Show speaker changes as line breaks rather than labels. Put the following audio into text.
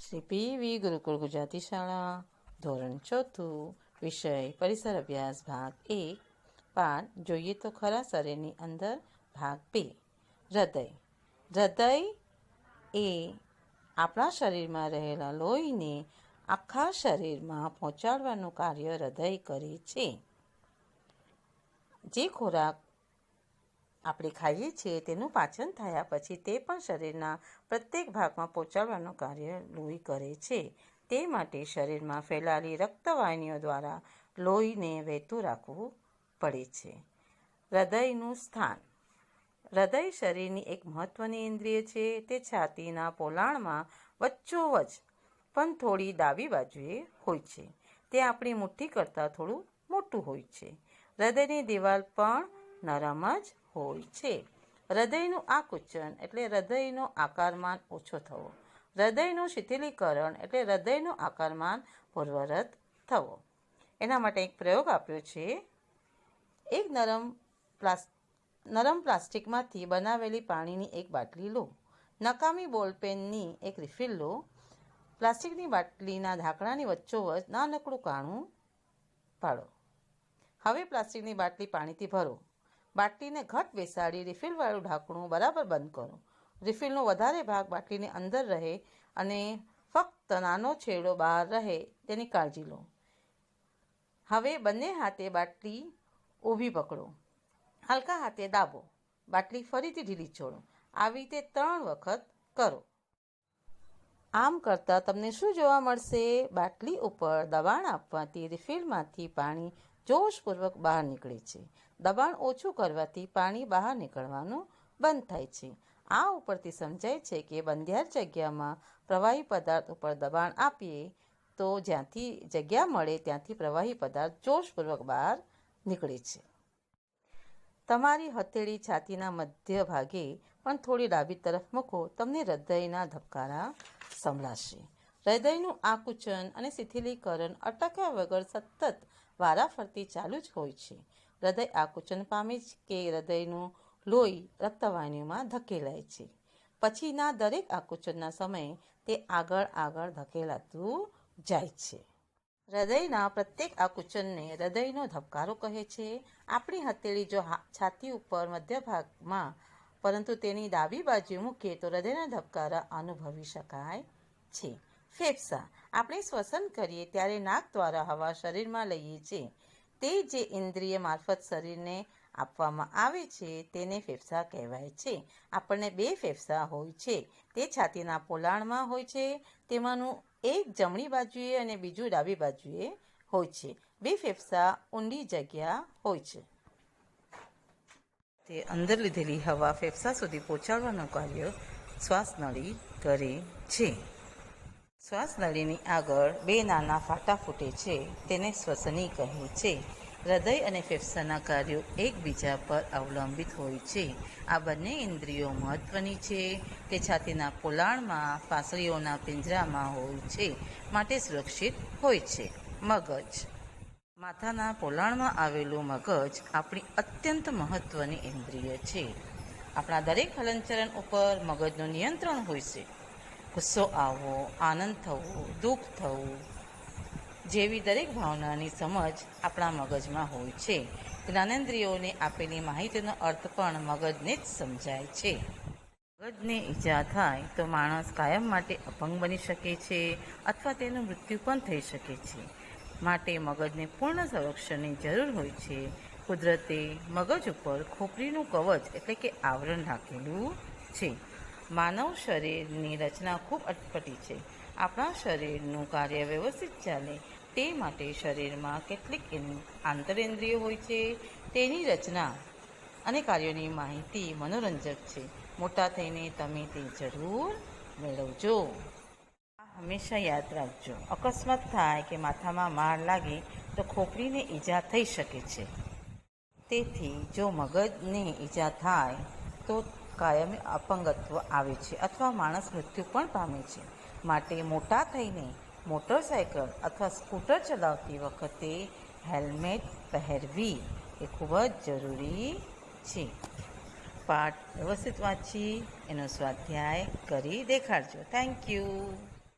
Shri PV ગુરુકુળ ગુજરાતી શાળા ધોરણ 4 વિષય પરિસર અભ્યાસ ભાગ 1 પાઠ જોઈએ તો ખરા શરીરની અંદર ભાગ 2 હૃદય. હૃદય એ આપણા શરીરમાં રહેલા લોહીને આખા શરીરમાં પહોંચાડવાનું કાર્ય હૃદય કરે છે. જે ખોરાક આપણે ખાઈએ છીએ તેનું પાચન થયા પછી તે પણ શરીરના પ્રત્યેક ભાગમાં પહોંચાડવાનું કાર્ય લોહી કરે છે. તે માટે શરીરમાં ફેલાયેલી રક્તવાહિનીઓ દ્વારા લોહીને વહેતું રાખવું પડે છે. હૃદયનું સ્થાન. હૃદય શરીરની એક મહત્વની ઇન્દ્રિય છે. તે છાતીના પોલાણમાં વચ્ચોવચ પણ થોડી ડાબી બાજુએ હોય છે. તે આપણી મુઠ્ઠી કરતાં થોડું મોટું હોય છે. હૃદયની દિવાલ પણ નરમ જ હોય છે. હૃદયનું આકુંચન એટલે હૃદયનો આકારમાન ઓછો થવો. હૃદયનું શિથિલીકરણ એટલે હૃદયનો આકારમાન પૂર્વવત થવો. એના માટે એક પ્રયોગ આપ્યો છે. એક નરમ પ્લાસ્ટિકમાંથી બનાવેલી પાણીની એક બાટલી લો. નકામી બોલપેનની એક રિફિલ લો. પ્લાસ્ટિકની બાટલીના ઢાંકણાની વચ્ચોવચ નાનકડું કાણું પાડો. હવે પ્લાસ્ટિકની બાટલી પાણીથી ભરો. બાટલીને ઘટ બેસાડી રિફિલવાળું ઢાંકણું બરાબર બંધ કરો. રિફિલનો વધારે ભાગ બાટલીની અંદર રહે અને ફક્ત નાનો છેડો બહાર રહે તેની કાળજી લો. હવે બંને હાથે બાટલી ઊભી પકડો. હલકા હાથે દાબો. બાટલી ફરીથી ઢીલી છોડો. આવી રીતે 3 વખત કરો. આમ કરતાં તમને શું જોવા મળશે? બાટલી ઉપર દબાણ આપવાથી રિફિલમાંથી પાણી જોશપૂર્વક બહાર નીકળે છે. દબાણ ઓછું કરવાથી પાણી બહાર નીકળવાનું બંધ થાય છે. આ ઉપરથી સમજાય છે કે બંધિયાર જગ્યામાં પ્રવાહી પદાર્થ ઉપર દબાણ આપીએ તો જ્યાંથી જગ્યા મળે ત્યાંથી પ્રવાહી પદાર્થ જોશપૂર્વક બહાર નીકળે છે. તમારી હથેળી છાતીના મધ્ય ભાગે પણ થોડી ડાબી તરફ મૂકો. તમને હૃદયના ધબકારા સંભળાશે. હૃદયનું આકુંચન અને શિથિલીકરણ અટક્યા વગર સતત વારાફરતી ચાલુ જ હોય છે. હૃદય આકુંચન પામે કે હૃદયનું લોહી રક્તવાહિનીઓમાં ધકેલાય છે. પછીના દરેક આકુંચનના સમયે તે આગળ ધકેલાતું જાય છે. હૃદયના પ્રત્યેક આકુંચનને હૃદયનો ધબકારો કહે છે. આપણી હથેળી જો છાતી ઉપર મધ્ય ભાગમાં પરંતુ તેની ડાબી બાજુએ મૂકીએ તો હૃદયના ધબકારા અનુભવી શકાય છે. ફેફસાં. આપણે શ્વસન કરીએ ત્યારે નાક દ્વારા હવા શરીરમાં લઈએ છીએ. તે જે ઇન્દ્રિય મારફત શરીરને આપવામાં આવે છે તેને ફેફસાં કહેવાય છે. આપણને 2 ફેફસાં હોય છે. તે છાતીના પોલાણમાં હોય છે. તેમાંનું એક જમણી બાજુએ અને બીજું ડાબી બાજુએ હોય છે. 2 ફેફસાં ઊંડી જગ્યા હોય છે. તે અંદર લીધેલી હવા ફેફસાં સુધી પહોંચાડવાનું કાર્ય શ્વાસનળી કરે છે. શ્વાસનળીની આગળ 2 નાના ફાટા ફૂટે છે. તેને શ્વસની કહે છે. હૃદય અને ફેફસાના કાર્યો એકબીજા પર અવલંબિત હોય છે. આ બંને ઇન્દ્રિયો મહત્વની છે. તે છાતીના પોલાણમાં પાંસળીઓના પિંજરામાં હોય છે માટે સુરક્ષિત હોય છે. મગજ. માથાના પોલાણમાં આવેલું મગજ આપણી અત્યંત મહત્વની ઇન્દ્રિય છે. આપણા દરેક હલનચલન ઉપર મગજનું નિયંત્રણ હોય છે. ગુસ્સો આવવો, આનંદ થવો, દુઃખ થવું જેવી દરેક ભાવનાની સમજ આપણા મગજમાં હોય છે. જ્ઞાનેન્દ્રિયોને આપેલી માહિતીનો અર્થ પણ મગજને જ સમજાય છે. મગજને ઈજા થાય તો માણસ કાયમ માટે અપંગ બની શકે છે અથવા તેનું મૃત્યુ પણ થઈ શકે છે. માટે મગજને પૂર્ણ સંરક્ષણની જરૂર હોય છે. કુદરતે મગજ ઉપર ખોપરીનું કવચ એટલે કે આવરણ ઢાંકેલું છે. માનવ શરીરની રચના ખૂબ અટપટી છે. આપણા શરીરનું કાર્ય વ્યવસ્થિત ચાલે તે માટે શરીરમાં કેટલીક આંતરેન્દ્રિયો હોય છે. તેની રચના અને કાર્યોની માહિતી મનોરંજક છે. મોટા થઈને તમે તે જરૂર મેળવજો. આ હંમેશા યાદ રાખજો. અકસ્માત થાય કે માથામાં માર લાગે તો ખોપરીને ઈજા થઈ શકે છે. તેથી જો મગજને ઈજા થાય તો કાયમી અપંગત્વ આવે છે અથવા માણસ મૃત્યુ પણ પામે છે. માટે મોટા થઈને મોટરસાયકલ અથવા સ્કૂટર ચલાવતી વખતે હેલ્મેટ પહેરવી એ ખૂબ જ જરૂરી છે. પાઠ વ્યવસ્થિત વાંચી એનો સ્વાધ્યાય કરી દેખાડજો. Thank you.